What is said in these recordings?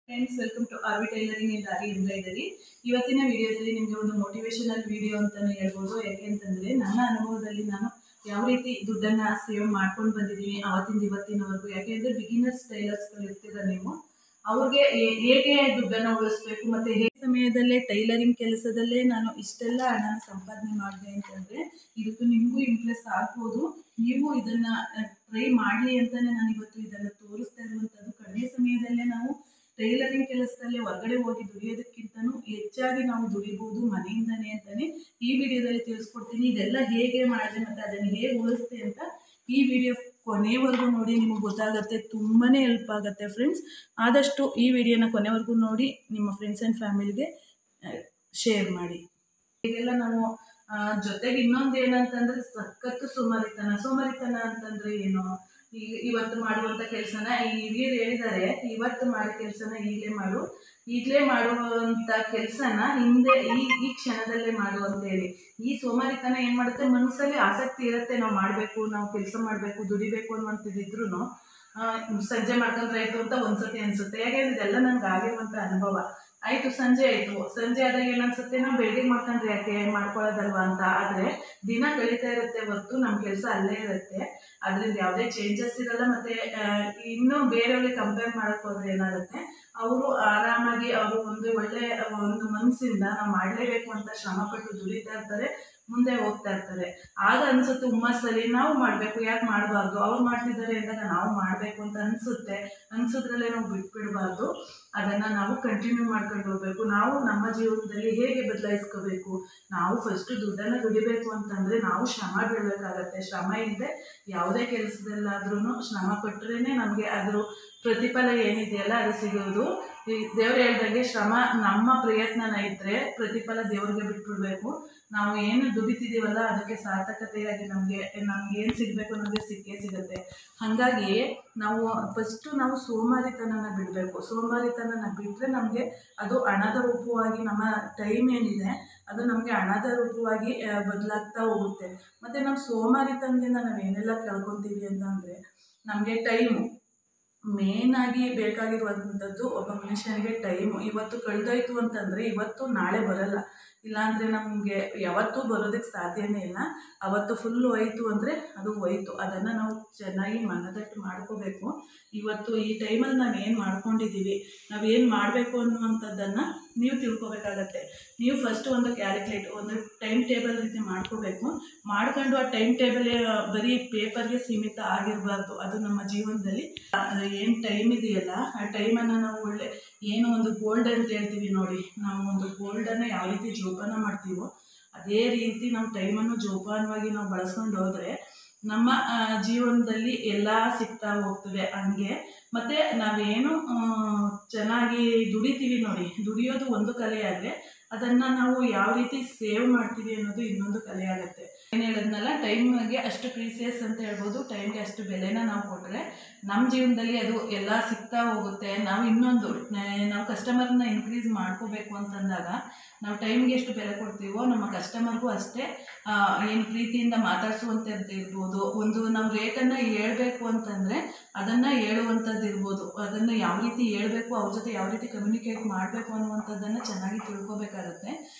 Friends, welcome to RV tailoring and aari embroidery. ಇವತ್ತಿನ ವಿಡಿಯೋದಲ್ಲಿ ನಿಮಗೆ ಒಂದು ಮೋಟಿವೇಶನಲ್ ವಿಡಿಯೋ ಅಂತಾನೆ ಹೇಳ್ಬೋದು. ಯಾಕೆಂತಂದ್ರೆ ನನ್ನ ಅನುಭವದಲ್ಲಿ ನಾನು ಯಾವ ರೀತಿ ದುಡ್ಡನ್ನ ಸೇವ್ ಮಾಡ್ಕೊಂಡು ಬಂದಿದ್ದೀನಿ ಅವತ್ತಿಂದ ಇವತ್ತಿನವರೆಗೂ. ಯಾಕೆಂದ್ರೆ ಬಿಗಿನರ್ಸ್ ಟೈಲರ್ಸ್ಗಳು ಇರ್ತೀರ ನೀವು, ಅವ್ರಿಗೆ ಹೇಗೆ ದುಡ್ಡನ್ನು ಉಳಿಸ್ಬೇಕು ಮತ್ತೆ ಹೇಗೆ ಸಮಯದಲ್ಲೇ ಟೈಲರಿಂಗ್ ಕೆಲಸದಲ್ಲೇ ನಾನು ಇಷ್ಟೆಲ್ಲ ಹಣನ ಸಂಪಾದನೆ ಮಾಡಿದೆ ಅಂತಂದ್ರೆ ಇದಕ್ಕೂ ನಿಮಗೂ ಇಂಪ್ರೆಸ್ ಆಗ್ಬೋದು. ನೀವು ಇದನ್ನ ಟ್ರೈ ಮಾಡಲಿ ಅಂತಾನೆ ನಾನು ಇವತ್ತು ಇದನ್ನು ತೋರಿಸ್ತಾ ಇರುವಂಥದ್ದು. ಕಡಿಮೆ ಸಮಯದಲ್ಲೇ ನಾವು ಟೈಲರಿಂಗ್ ಕೆಲಸದಲ್ಲೇ ಹೊರಗಡೆ ಹೋಗಿ ದುಡಿಯೋದಕ್ಕಿಂತನೂ ಹೆಚ್ಚಾಗಿ ನಾವು ದುಡಿಬೋದು ಮನೆಯಿಂದನೇ ಅಂತಾನೆ ಈ ವಿಡಿಯೋದಲ್ಲಿ ತಿಳಿಸ್ಕೊಡ್ತೀನಿ. ಇದೆಲ್ಲ ಹೇಗೆ ಮಾಡಿದೆ ಮತ್ತು ಅದನ್ನು ಹೇಗೆ ಉಳಿಸ್ತೆ ಅಂತ ಈ ವಿಡಿಯೋ ಕೊನೆವರೆಗೂ ನೋಡಿ, ನಿಮಗೆ ಗೊತ್ತಾಗುತ್ತೆ, ತುಂಬಾ ಹೆಲ್ಪ್ ಆಗುತ್ತೆ ಫ್ರೆಂಡ್ಸ್. ಆದಷ್ಟು ಈ ವಿಡಿಯೋನ ಕೊನೆವರೆಗೂ ನೋಡಿ ನಿಮ್ಮ ಫ್ರೆಂಡ್ಸ್ ಆ್ಯಂಡ್ ಫ್ಯಾಮಿಲಿಗೆ ಶೇರ್ ಮಾಡಿ. ಹೀಗೆಲ್ಲ ನಾವು ಜೊತೆಗೆ ಇನ್ನೊಂದು ಏನಂತಂದರೆ ಸಖತ್ತು ಸೋಮಾರಿತನ ಅಂತಂದರೆ ಏನು, ಇವತ್ತು ಮಾಡುವಂಥ ಕೆಲಸನ ಹಿರಿಯರು ಹೇಳಿದ್ದಾರೆ, ಇವತ್ತು ಮಾಡೋ ಕೆಲಸನ ಈಗಲೇ ಮಾಡುವಂಥ ಕೆಲಸನ ಹಿಂದೆ ಈ ಕ್ಷಣದಲ್ಲೇ ಮಾಡು ಅಂತೇಳಿ. ಈ ಸೋಮಾರಿತನ ಏನು ಮಾಡುತ್ತೆ, ಮನಸ್ಸಲ್ಲಿ ಆಸಕ್ತಿ ಇರುತ್ತೆ, ನಾವು ಮಾಡಬೇಕು, ನಾವು ಕೆಲಸ ಮಾಡಬೇಕು, ದುಡಿಬೇಕು ಅನ್ನುವಂಥದ್ದಿದ್ರೂ ಸಂಜೆ ಮಾಡ್ಕೊಂಡ್ರೆ ಆಯಿತು ಅಂತ ಒಂದ್ಸತಿ ಅನಿಸುತ್ತೆ. ಯಾಕೆಂದ್ರೆ ಇದೆಲ್ಲ ನನಗೆ ಆಗಿರುವಂಥ ಅನುಭವ. ಆಯಿತು, ಸಂಜೆ ಆದಾಗ ಏನನ್ಸುತ್ತೆ, ನಾವು ಬೆಳಗ್ಗೆ ಮಾಡ್ಕೊಂಡ್ರೆ ಯಾಕೆ ಮಾಡ್ಕೊಳ್ಳೋದಲ್ವಾ ಅಂತ. ಆದರೆ ದಿನ ಕಳೀತಾ ಇರುತ್ತೆ ಹೊರತು ನಮ್ಮ ಕೆಲಸ ಅಲ್ಲೇ ಇರುತ್ತೆ, ಅದರಿಂದ ಯಾವುದೇ ಚೇಂಜಸ್ ಇರಲ್ಲ. ಮತ್ತು ಇನ್ನೂ ಬೇರೆಯವ್ರಿಗೆ ಕಂಪೇರ್ ಮಾಡೋಕ್ಕೆ ಹೋದ್ರೆ ಏನಾಗುತ್ತೆ, ಅವರು ಆರಾಮಾಗಿ ಅವರು ಒಂದು ಮನಸ್ಸಿಂದ ನಾವು ಮಾಡಲೇಬೇಕು ಅಂತ ಶ್ರಮಪಟ್ಟು ದುಡಿತಾ ಇರ್ತಾರೆ, ಮುಂದೆ ಹೋಗ್ತಾ ಇರ್ತಾರೆ. ಆಗ ಅನಿಸುತ್ತೆ ಹುಮ್ಮಸ್ಸಲ್ಲಿ ನಾವು ಮಾಡಬೇಕು, ಯಾಕೆ ಮಾಡಬಾರ್ದು, ಅವ್ರು ಮಾಡ್ತಿದ್ದಾರೆ ಅಂದಾಗ ನಾವು ಮಾಡಬೇಕು ಅಂತ ಅನಿಸಿದ್ರಲ್ಲೇ ನಾವು ಬಿಟ್ಬಿಡಬಾರ್ದು. ಅದನ್ನು ನಾವು ಕಂಟಿನ್ಯೂ ಮಾಡ್ಕೊಂಡು ಹೋಗ್ಬೇಕು. ನಾವು ನಮ್ಮ ಜೀವನದಲ್ಲಿ ಹೇಗೆ ಬದಲಾಯಿಸ್ಕೋಬೇಕು, ನಾವು ಫಸ್ಟು ದುಡ್ಡನ್ನು ದುಡಿಬೇಕು ಅಂತಂದರೆ ನಾವು ಶ್ರಮ ಬೀಳಬೇಕಾಗತ್ತೆ. ಶ್ರಮ ಇಲ್ಲದೆ ಯಾವುದೇ ಕೆಲಸದಲ್ಲಾದ್ರೂ ಶ್ರಮ ಪಟ್ಟರೆ ನಮಗೆ ಅದ್ರ ಪ್ರತಿಫಲ ಏನಿದೆಯಲ್ಲ ಅದು ಸಿಗೋದು. ಈ ದೇವ್ರು ಹೇಳ್ದಂಗೆ ಶ್ರಮ ನಮ್ಮ ಪ್ರಯತ್ನನ ಇದ್ದರೆ ಪ್ರತಿಫಲ ದೇವ್ರಿಗೆ ಬಿಟ್ಬಿಡ್ಬೇಕು. ನಾವು ಏನು ದುಡಿತಿದ್ದೀವಲ್ಲ ಅದಕ್ಕೆ ಸಾರ್ಥಕತೆಯಾಗಿ ನಮಗೆ ಏನು ಸಿಗಬೇಕು ನಮಗೆ ಸಿಕ್ಕೇ ಸಿಗುತ್ತೆ. ಹಾಗಾಗಿ ನಾವು ಸೋಮಾರಿತನನ ಬಿಡಬೇಕು. ಸೋಮಾರಿತನನ ಬಿಟ್ಟರೆ ನಮಗೆ ಅದು ಹಣದ ರೂಪವಾಗಿ, ನಮ್ಮ ಟೈಮ್ ಏನಿದೆ ಅದು ನಮಗೆ ಹಣದ ರೂಪವಾಗಿ ಬದಲಾಗ್ತಾ ಹೋಗುತ್ತೆ. ಮತ್ತು ನಾವು ಸೋಮಾರಿತನದಿಂದ ನಾವೇನೆಲ್ಲ ಕಳ್ಕೊತೀವಿ ಅಂತಂದರೆ, ನಮಗೆ ಟೈಮು ಮೇಯ್ನಾಗಿ ಬೇಕಾಗಿರುವಂಥದ್ದು. ಒಬ್ಬ ಮನುಷ್ಯನಿಗೆ ಟೈಮು ಇವತ್ತು ಕಳೆದೋಯ್ತು ಅಂತಂದರೆ ಇವತ್ತು ನಾಳೆ ಬರಲ್ಲ, ಇಲ್ಲಾಂದರೆ ನಮಗೆ ಯಾವತ್ತೂ ಬರೋದಕ್ಕೆ ಸಾಧ್ಯನೇ ಇಲ್ಲ. ಅವತ್ತು ಫುಲ್ಲು ಹೋಯ್ತು ಅಂದರೆ ಅದು ಹೋಯ್ತು. ಅದನ್ನು ನಾವು ಚೆನ್ನಾಗಿ ಮನದಟ್ಟು ಮಾಡ್ಕೋಬೇಕು. ಇವತ್ತು ಈ ಟೈಮಲ್ಲಿ ನಾವೇನು ಮಾಡ್ಕೊಂಡಿದ್ದೀವಿ, ನಾವೇನು ಮಾಡಬೇಕು ಅನ್ನುವಂಥದ್ದನ್ನು ನೀವು ತಿಳ್ಕೊಬೇಕಾಗತ್ತೆ. ನೀವು ಫಸ್ಟು ಒಂದು ಒಂದು ಟೈಮ್ ಟೇಬಲ್ ರೀತಿ ಮಾಡ್ಕೋಬೇಕು. ಮಾಡ್ಕೊಂಡು ಆ ಟೈಮ್ ಟೇಬಲ್ ಬರೀ ಪೇಪರ್ಗೆ ಸೀಮಿತ ಆಗಿರಬಾರ್ದು. ಅದು ನಮ್ಮ ಜೀವನದಲ್ಲಿ ಏನು ಟೈಮ್ ಇದೆಯಲ್ಲ ಆ ಟೈಮನ್ನು ನಾವು ಏನೋ ಒಂದು ಗೋಲ್ಡ್ ಅಂತ ಹೇಳ್ತೀವಿ ನೋಡಿ, ನಾವು ಒಂದು ಗೋಲ್ಡನ್ನು ಯಾವ ರೀತಿ ಜೋಪಾನ ಮಾಡ್ತೀವೋ ಅದೇ ರೀತಿ ನಾವು ಟೈಮನ್ನು ಜೋಪಾನವಾಗಿ ನಾವು ಬಳಸ್ಕೊಂಡು ಹೋದರೆ ನಮ್ಮ ಜೀವನದಲ್ಲಿ ಎಲ್ಲ ಸಿಗ್ತಾ ಹೋಗ್ತದೆ. ಹಂಗೆ ಮತ್ತು ನಾವೇನು ಚೆನ್ನಾಗಿ ದುಡಿತೀವಿ ನೋಡಿ, ದುಡಿಯೋದು ಒಂದು ಕಲೆ ಆದರೆ ಅದನ್ನು ನಾವು ಯಾವ ರೀತಿ ಸೇವ್ ಮಾಡ್ತೀವಿ ಅನ್ನೋದು ಇನ್ನೊಂದು ಕಲೆ ಆಗುತ್ತೆ. ಏನು ಹೇಳಿದ್ನಲ್ಲ, ಟೈಮ್ಗೆ ಅಷ್ಟು ಪ್ರೀಸಿಯಸ್ ಅಂತ ಹೇಳ್ಬೋದು. ಟೈಮ್ಗೆ ಅಷ್ಟು ಬೆಲೆನ ನಾವು ಕೊಟ್ಟರೆ ನಮ್ಮ ಜೀವನದಲ್ಲಿ ಅದು ಎಲ್ಲ ಸಿಗ್ತಾ ಹೋಗುತ್ತೆ. ನಾವು ಕಸ್ಟಮರ್ನ ಇನ್ಕ್ರೀಸ್ ಮಾಡ್ಕೋಬೇಕು ಅಂತಂದಾಗ ನಾವು ಟೈಮ್ಗೆ ಎಷ್ಟು ಬೆಲೆ ಕೊಡ್ತೀವೋ ನಮ್ಮ ಕಸ್ಟಮರ್ಗೂ ಅಷ್ಟೇ ಏನು ಪ್ರೀತಿಯಿಂದ ಮಾತಾಡಿಸುವಂಥದ್ದು ಇರ್ಬೋದು. ನಾವು ರೇಟನ್ನು ಹೇಳ್ಬೇಕು ಅಂತಂದರೆ ಅದನ್ನು ಹೇಳುವಂಥದ್ದು ಇರ್ಬೋದು. ಅದನ್ನು ಯಾವ ರೀತಿ ಹೇಳಬೇಕು, ಅವ್ರ ಜೊತೆ ಯಾವ ರೀತಿ ಕಮ್ಯುನಿಕೇಟ್ ಮಾಡಬೇಕು ಅನ್ನುವಂಥದ್ದನ್ನು ಚೆನ್ನಾಗಿ ತಿಳ್ಕೊಬೇಕಾಗತ್ತೆ.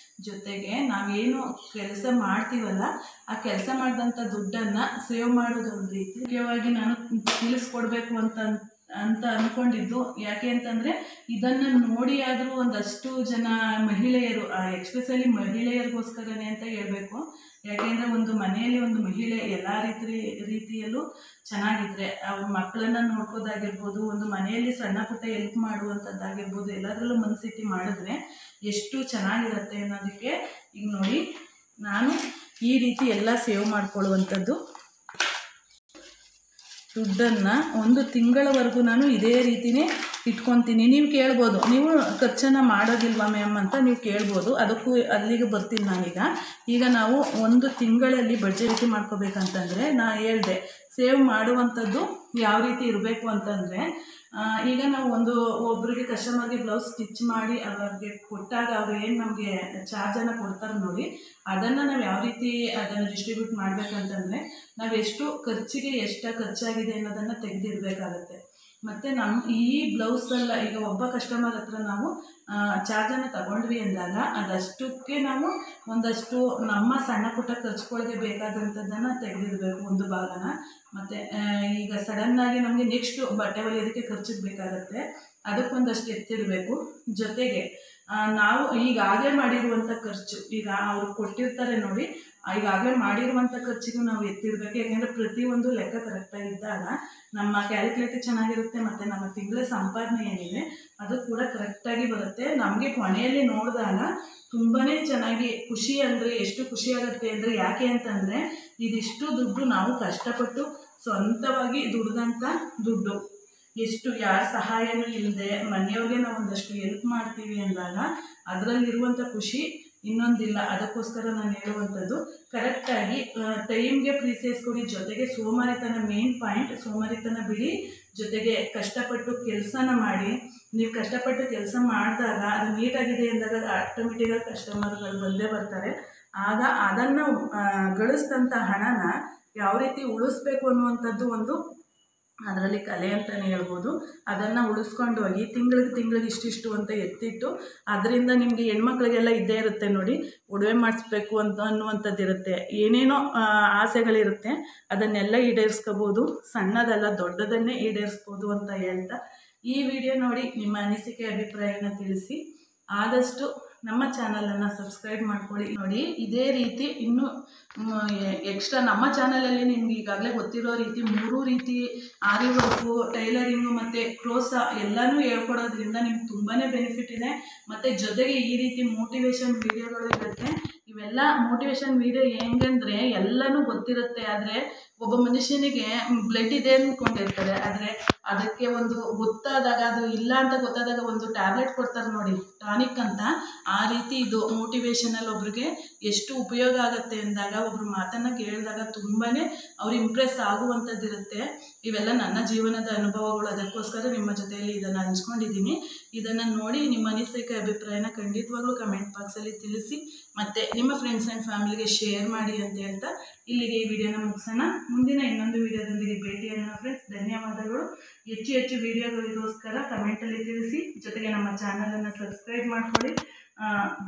ಜೊತೆಗೆ ನಾವೇನು ಕೆಲಸ ಮಾಡ್ತೀವಲ್ಲ ಆ ಕೆಲಸ ಮಾಡಿದಂಥ ದುಡ್ಡನ್ನು ಸೇವ್ ಮಾಡೋದು ಒಂದು ರೀತಿ ಮುಖ್ಯವಾಗಿ ನಾನು ತಿಳಿಸ್ಕೊಡ್ಬೇಕು ಅಂತ ಅಂದ್ಕೊಂಡಿದ್ದು. ಯಾಕೆ ಅಂತಂದರೆ ಇದನ್ನು ನೋಡಿ ಆದರೂ ಒಂದಷ್ಟು ಜನ ಮಹಿಳೆಯರು, ಎಕ್ಸ್ಪೆಷಲಿ ಮಹಿಳೆಯರಿಗೋಸ್ಕರನೇ ಅಂತ ಹೇಳಬೇಕು. ಯಾಕೆಂದರೆ ಒಂದು ಮನೆಯಲ್ಲಿ ಒಂದು ಮಹಿಳೆ ಎಲ್ಲ ರೀತಿಯಲ್ಲೂ ಚೆನ್ನಾಗಿದ್ದರೆ, ಅವ್ರ ಮಕ್ಕಳನ್ನು ನೋಡ್ಕೋದಾಗಿರ್ಬೋದು, ಒಂದು ಮನೆಯಲ್ಲಿ ಸಣ್ಣ ಪುಟ್ಟ ಹೆಲ್ಪ್ ಮಾಡುವಂಥದ್ದಾಗಿರ್ಬೋದು, ಎಲ್ಲದರಲ್ಲೂ ಮನಸ್ಸಿಟ್ಟು ಮಾಡಿದ್ರೆ ಎಷ್ಟು ಚೆನ್ನಾಗಿರುತ್ತೆ ಅನ್ನೋದಕ್ಕೆ ಈಗ ನೋಡಿ ನಾನು ಈ ರೀತಿ ಎಲ್ಲ ಸೇವ್ ಮಾಡ್ಕೊಳ್ಳುವಂಥದ್ದು. ದುಡ್ಡನ್ನು 1 ತಿಂಗಳವರೆಗೂ ನಾನು ಇದೇ ರೀತಿಯೇ ಇಟ್ಕೊತೀನಿ. ನೀವು ಕೇಳ್ಬೋದು, ನೀವು ಖರ್ಚನ್ನು ಮಾಡೋದಿಲ್ವಾ ಮ್ಯಾಮ್ ಅಂತ ನೀವು ಕೇಳ್ಬೋದು. ಅದಕ್ಕೂ ಅಲ್ಲಿಗೆ ಬರ್ತೀನಿ ನಾನೀಗ. ಈಗ ನಾವು 1 ತಿಂಗಳಲ್ಲಿ ಬಡ್ಜೆಟ್ ರೀತಿ ಮಾಡ್ಕೋಬೇಕಂತಂದರೆ ನಾನು ಹೇಳಿದೆ ಸೇವ್ ಮಾಡುವಂಥದ್ದು ಯಾವ ರೀತಿ ಇರಬೇಕು ಅಂತಂದರೆ, ಈಗ ನಾವು ಒಬ್ಬರಿಗೆ ಕಸ್ಟಮರ್ಗೆ ಬ್ಲೌಸ್ ಸ್ಟಿಚ್ ಮಾಡಿ ಅವ್ರಿಗೆ ಕೊಟ್ಟಾಗ ಅವರು ಏನು ನಮಗೆ ಚಾರ್ಜನ್ನು ಕೊಡ್ತಾರೆ ನೋಡಿ, ಅದನ್ನು ನಾವು ಯಾವ ರೀತಿ ಅದನ್ನು ಡಿಸ್ಟ್ರಿಬ್ಯೂಟ್ ಮಾಡಬೇಕಂತಂದರೆ ನಾವು ಎಷ್ಟು ಖರ್ಚಾಗಿದೆ ಅನ್ನೋದನ್ನು ತೆಗೆದಿಡಬೇಕಾಗತ್ತೆ. ಮತ್ತು ಈ ಬ್ಲೌಸಲ್ಲ ಈಗ ಒಬ್ಬ ಕಸ್ಟಮರ್ ಹತ್ರ ನಾವು ಚಾರ್ಜನ್ನು ತಗೊಂಡ್ವಿ ಅಂದಾಗ ಅದಷ್ಟಕ್ಕೆ ನಾವು ಒಂದಷ್ಟು ನಮ್ಮ ಸಣ್ಣ ಪುಟ್ಟ ಖರ್ಚುಗಳಿಗೆ ಬೇಕಾದಂಥದ್ದನ್ನು ತೆಗೆದಿಡಬೇಕು ಒಂದು ಭಾಗನ. ಮತ್ತು ಈಗ ಸಡನ್ನಾಗಿ ನಮಗೆ ನೆಕ್ಸ್ಟು ಬಟ್ಟೆ ಹೊಲಿಯೋದಕ್ಕೆ ಖರ್ಚಿಗೆ ಬೇಕಾಗುತ್ತೆ, ಅದಕ್ಕೊಂದಷ್ಟು ಎತ್ತಿಡಬೇಕು. ಜೊತೆಗೆ ನಾವು ಈಗಾಗಲೇ ಮಾಡಿರುವಂಥ ಖರ್ಚು, ಈಗ ಅವ್ರು ಕೊಟ್ಟಿರ್ತಾರೆ ನೋಡಿ, ಈಗಾಗಲೇ ಮಾಡಿರುವಂಥ ಖರ್ಚಿಗೂ ನಾವು ಎತ್ತಿಡಬೇಕು. ಯಾಕೆಂದರೆ ಪ್ರತಿಯೊಂದು ಲೆಕ್ಕ ಕರೆಕ್ಟಾಗಿದ್ದಾಗ ನಮ್ಮ ಕ್ಯಾಲ್ಕುಲೇಟರ್ ಚೆನ್ನಾಗಿರುತ್ತೆ ಮತ್ತು ನಮ್ಮ ತಿಂಗಳ ಸಂಪಾದನೆ ಏನಿದೆ ಅದು ಕೂಡ ಕರೆಕ್ಟಾಗಿ ಬರುತ್ತೆ. ನಮಗೆ ಕೊನೆಯಲ್ಲಿ ನೋಡಿದಾಗ ತುಂಬಾ ಚೆನ್ನಾಗಿ ಖುಷಿ ಅಂದರೆ ಎಷ್ಟು ಖುಷಿಯಾಗುತ್ತೆ ಅಂದರೆ, ಯಾಕೆ ಅಂತಂದರೆ ಇದಿಷ್ಟು ದುಡ್ಡು ನಾವು ಕಷ್ಟಪಟ್ಟು ಸ್ವಂತವಾಗಿ ದುಡ್ದಂಥ ದುಡ್ಡು. ಎಷ್ಟು ಯಾರ ಸಹಾಯನೂ ಇಲ್ಲದೆ ಮನೆಯವ್ರಿಗೆ ನಾವು ಒಂದಷ್ಟು ಹೆಲ್ಪ್ ಮಾಡ್ತೀವಿ ಅಂದಾಗ ಅದರಲ್ಲಿರುವಂಥ ಖುಷಿ ಇನ್ನೊಂದಿಲ್ಲ. ಅದಕ್ಕೋಸ್ಕರ ನಾನು ಹೇಳುವಂಥದ್ದು ಕರೆಕ್ಟಾಗಿ ಟೈಮ್ಗೆ ಪ್ರೀಸೈಸ್ ಕೊಡಿ. ಜೊತೆಗೆ ಸೋಮಾರಿತನ ಮೇನ್ ಪಾಯಿಂಟ್, ಸೋಮಾರಿತನ ಬಿಡಿ. ಜೊತೆಗೆ ಕಷ್ಟಪಟ್ಟು ಕೆಲಸನ ಮಾಡಿ. ನೀವು ಕಷ್ಟಪಟ್ಟು ಕೆಲಸ ಮಾಡಿದಾಗ ಅದು ನೀಟಾಗಿದೆ ಅಂದಾಗ ಆಟೋಮೆಟಿಕಾಗಿ ಕಸ್ಟಮರ್ಗಳು ಬಂದೇ ಬರ್ತಾರೆ. ಆಗ ಅದನ್ನು ಗಳಿಸಿದಂಥ ಹಣನ ಯಾವ ರೀತಿ ಉಳಿಸ್ಬೇಕು ಅನ್ನುವಂಥದ್ದು ಒಂದು ಅದರಲ್ಲಿ ಕಲೆ ಅಂತಲೇ ಹೇಳ್ಬೋದು. ಅದನ್ನು ಉಳಿಸ್ಕೊಂಡು ಹೋಗಿ ತಿಂಗಳಿಗೆ ಇಷ್ಟಿಷ್ಟು ಅಂತ ಎತ್ತಿಟ್ಟು, ಅದರಿಂದ ನಿಮಗೆ ಹೆಣ್ಮಕ್ಳಿಗೆಲ್ಲ ಇದ್ದೇ ಇರುತ್ತೆ ನೋಡಿ, ಒಡವೆ ಮಾಡಿಸ್ಬೇಕು ಅನ್ನುವಂಥದ್ದು ಇರುತ್ತೆ, ಏನೇನೋ ಆಸೆಗಳಿರುತ್ತೆ, ಅದನ್ನೆಲ್ಲ ಈಡೇರಿಸ್ಕೋಬೋದು. ಸಣ್ಣದಲ್ಲ ದೊಡ್ಡದನ್ನೇ ಈಡೇರಿಸ್ಬೋದು ಅಂತ ಹೇಳ್ತಾ ಈ ವಿಡಿಯೋ ನೋಡಿ ನಿಮ್ಮ ಅನಿಸಿಕೆ ಅಭಿಪ್ರಾಯನ ತಿಳಿಸಿ. ಆದಷ್ಟು ನಮ್ಮ ಚಾನಲನ್ನು ಸಬ್ಸ್ಕ್ರೈಬ್ ಮಾಡ್ಕೊಳ್ಳಿ. ನೋಡಿ ಇದೇ ರೀತಿ ಇನ್ನೂ ಎಕ್ಸ್ಟ್ರಾ ನಮ್ಮ ಚಾನಲಲ್ಲಿ ನಿಮ್ಗೆ ಈಗಾಗಲೇ ಗೊತ್ತಿರೋ ರೀತಿ 3 ರೀತಿ ಆರಿ ವರ್ಕು, ಟೈಲರಿಂಗು ಮತ್ತು ಕ್ರೋಸ ಎಲ್ಲನೂ ಹೇಳ್ಕೊಡೋದ್ರಿಂದ ನಿಮ್ಗೆ ತುಂಬಾ ಬೆನಿಫಿಟ್ ಇದೆ. ಮತ್ತು ಜೊತೆಗೆ ಈ ರೀತಿ ಮೋಟಿವೇಶನ್ ವೀಡಿಯೋಗಳು ಇರುತ್ತೆ. ಇವೆಲ್ಲ ಮೋಟಿವೇಶನ್ ವೀಡಿಯೋ ಹೆಂಗಂದರೆ ಎಲ್ಲನೂ ಗೊತ್ತಿರುತ್ತೆ, ಆದರೆ ಒಬ್ಬ ಮನುಷ್ಯನಿಗೆ ಬ್ಲಡ್ ಇದೆ ಅಂದ್ಕೊಂಡಿರ್ತಾರೆ, ಆದರೆ ಅದಕ್ಕೆ ಒಂದು ಗೊತ್ತಾದಾಗ ಅದು ಇಲ್ಲ ಅಂತ ಗೊತ್ತಾದಾಗ ಒಂದು ಟ್ಯಾಬ್ಲೆಟ್ ಕೊಡ್ತಾರೆ ನೋಡಿ, ಟಾನಿಕ್ ಅಂತ. ಆ ರೀತಿ ಇದು ಮೋಟಿವೇಶನಲ್ಲಿ ಒಬ್ರಿಗೆ ಎಷ್ಟು ಉಪಯೋಗ ಆಗುತ್ತೆ ಅಂದಾಗ, ಒಬ್ರು ಮಾತನ್ನು ಕೇಳಿದಾಗ ತುಂಬಾ ಅವ್ರು ಇಂಪ್ರೆಸ್ ಆಗುವಂಥದ್ದಿರುತ್ತೆ. ಇವೆಲ್ಲ ನನ್ನ ಜೀವನದ ಅನುಭವಗಳು, ಅದಕ್ಕೋಸ್ಕರ ನಿಮ್ಮ ಜೊತೆಯಲ್ಲಿ ಇದನ್ನು ಹಂಚ್ಕೊಂಡಿದ್ದೀನಿ. ಇದನ್ನು ನೋಡಿ ನಿಮ್ಮ ಅನಿಸಿಕೆ ಅಭಿಪ್ರಾಯನ ಖಂಡಿತವಾಗ್ಲೂ ಕಮೆಂಟ್ ಬಾಕ್ಸಲ್ಲಿ ತಿಳಿಸಿ. ಮತ್ತು ನಿಮ್ಮ ಫ್ರೆಂಡ್ಸ್ ಆ್ಯಂಡ್ ಫ್ಯಾಮಿಲಿಗೆ ಶೇರ್ ಮಾಡಿ ಅಂತ ಹೇಳ್ತಾ ಇಲ್ಲಿಗೆ ಈ ವಿಡಿಯೋನ ಮುಗಿಸೋಣ. ಮುಂದಿನ ಇನ್ನೊಂದು ವಿಡಿಯೋದೊಂದಿಗೆ ಭೇಟಿಯಾಗೋಣ ಫ್ರೆಂಡ್ಸ್. ಧನ್ಯವಾದಗಳು. ಹೆಚ್ಚು ವಿಡಿಯೋಗಳಿಗೋಸ್ಕರ ಕಮೆಂಟಲ್ಲಿ ತಿಳಿಸಿ. ಜೊತೆಗೆ ನಮ್ಮ ಚಾನಲನ್ನು ಸಬ್ಸ್ಕ್ರೈಬ್ ಮಾಡ್ಕೊಳ್ಳಿ.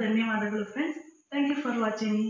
ಧನ್ಯವಾದಗಳು friends. Thank you for watching.